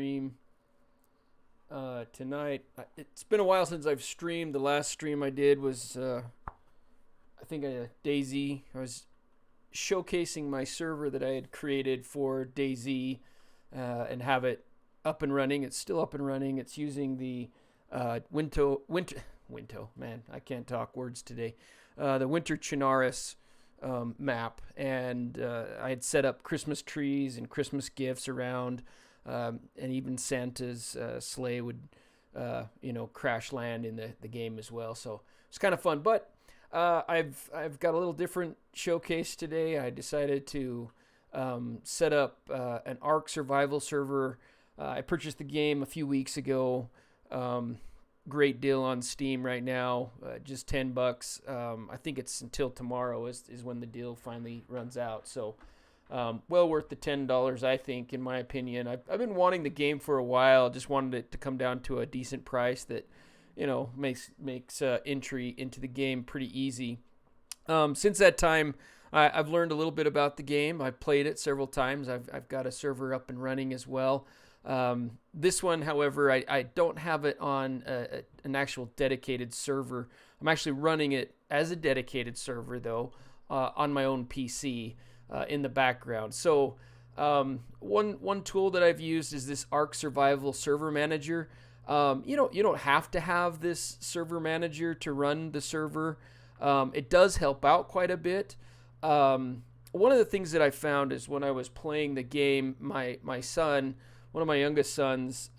stream tonight. It's been a while since I've streamed. The last stream I did was, I think, DayZ. I was showcasing my server that I had created for DayZ and have it up and running. It's still up and running. It's using the Winto, man, I can't talk words today. The Winter Chinaris map, and I had set up Christmas trees and Christmas gifts around, and even Santa's sleigh would, crash land in the game as well. So it's kind of fun. But I've got a little different showcase today. I decided to set up an Ark survival server. I purchased the game a few weeks ago. Great deal on Steam right now, just $10. I think it's until tomorrow is when the deal finally runs out. So well worth the $10, I think, in my opinion. I've been wanting the game for a while. Just wanted it to come down to a decent price that, makes entry into the game pretty easy. Since that time, I've learned a little bit about the game. I've played it several times. I've got a server up and running as well. This one, however, I don't have it on an actual dedicated server. I'm actually running it as a dedicated server, though, on my own PC in the background. So one tool that I've used is this Ark Survival Server Manager. You don't have to have this server manager to run the server. It does help out quite a bit. One of the things that I found is when I was playing the game, my son, one of my youngest sons,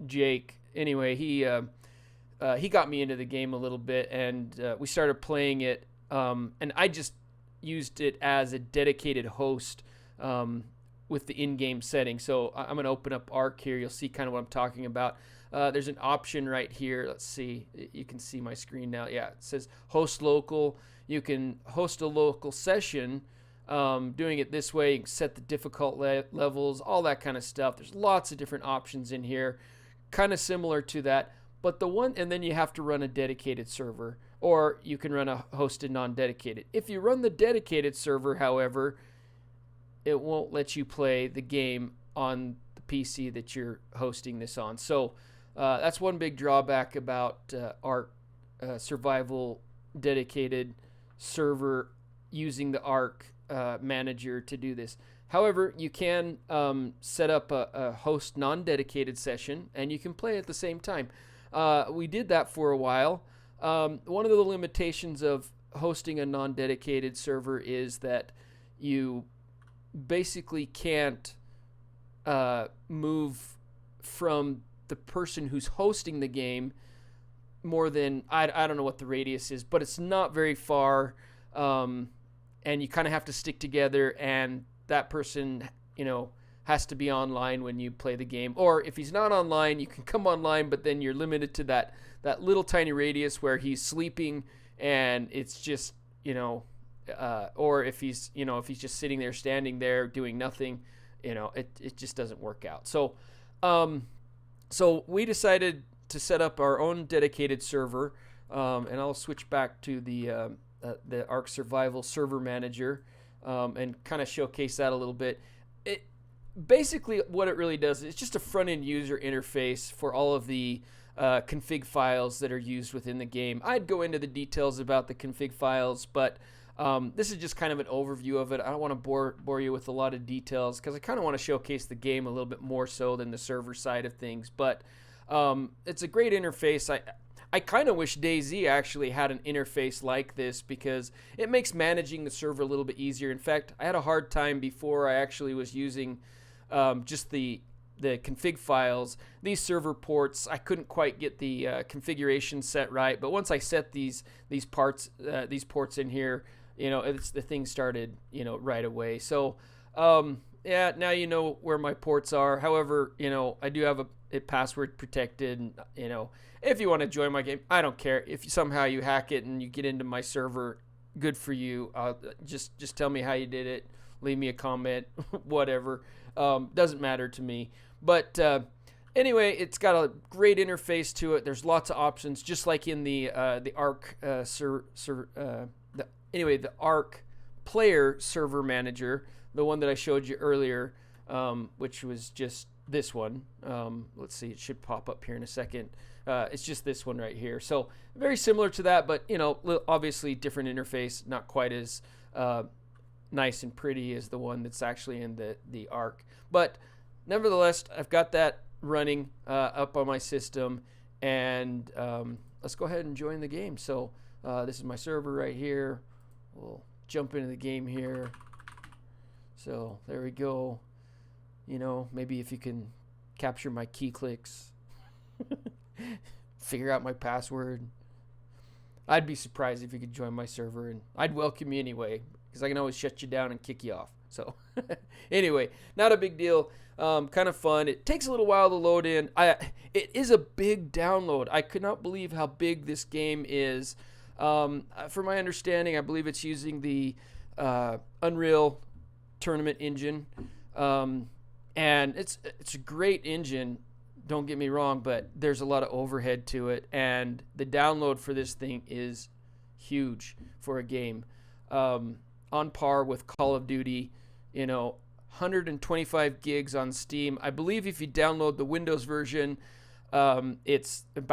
Jake, anyway, he got me into the game a little bit, and we started playing it, and I just used it as a dedicated host with the in-game setting. So I'm going to open up Ark here. You'll see kind of what I'm talking about. There's an option right here. Let's see. You can see my screen now. Yeah, it says host local. You can host a local session. Doing it this way, you can set the difficult levels, all that kind of stuff. There's lots of different options in here, kind of similar to that. But and then you have to run a dedicated server, or you can run a hosted non-dedicated. If you run the dedicated server, however, it won't let you play the game on the PC that you're hosting this on. So that's one big drawback about Ark Survival dedicated server using the Ark manager to do this. However, you can set up a host non-dedicated session, and you can play at the same time. We did that for a while. One of the limitations of hosting a non-dedicated server is that you basically can't move from the person who's hosting the game more than, I don't know what the radius is, but it's not very far. And you kind of have to stick together, and that person, has to be online when you play the game. Or if he's not online, you can come online, but then you're limited to that little tiny radius where he's sleeping, and it's just, or if he's just sitting there, standing there, doing nothing, it just doesn't work out. So, so we decided to set up our own dedicated server, and I'll switch back to the Ark Survival Server Manager, and kind of showcase that a little bit. It basically, what it really does is it's just a front-end user interface for all of the config files that are used within the game. I'd go into the details about the config files, but this is just kind of an overview of it. I don't want to bore you with a lot of details because I kind of want to showcase the game a little bit more so than the server side of things. But it's a great interface. I kind of wish DayZ actually had an interface like this because it makes managing the server a little bit easier. In fact, I had a hard time before I actually was using just the config files. These server ports, I couldn't quite get the configuration set right. But once I set these ports in here, the thing started right away. So yeah, now you know where my ports are. However, I do have it password protected, and if you want to join my game, I don't care. If somehow you hack it and you get into my server, good for you. Just tell me how you did it. Leave me a comment, whatever. Doesn't matter to me. But anyway, it's got a great interface to it. There's lots of options, just like in the Ark the Ark player server manager, the one that I showed you earlier, which was just this one. Let's see, it should pop up here in a second. It's just this one right here. So very similar to that, but obviously different interface, not quite as nice and pretty as the one that's actually in the Arc. But nevertheless, I've got that running up on my system, and let's go ahead and join the game. So this is my server right here. We'll jump into the game here. So there we go. Maybe if you can capture my key clicks, figure out my password. I'd be surprised if you could join my server, and I'd welcome you anyway, because I can always shut you down and kick you off. So anyway, not a big deal. Kind of fun. It takes a little while to load in. It is a big download. I could not believe how big this game is. For my understanding, I believe it's using the Unreal Tournament engine. And it's a great engine, don't get me wrong, but there's a lot of overhead to it, and the download for this thing is huge for a game. On par with Call of Duty, 125 gigs on Steam. I believe if you download the Windows version, it's about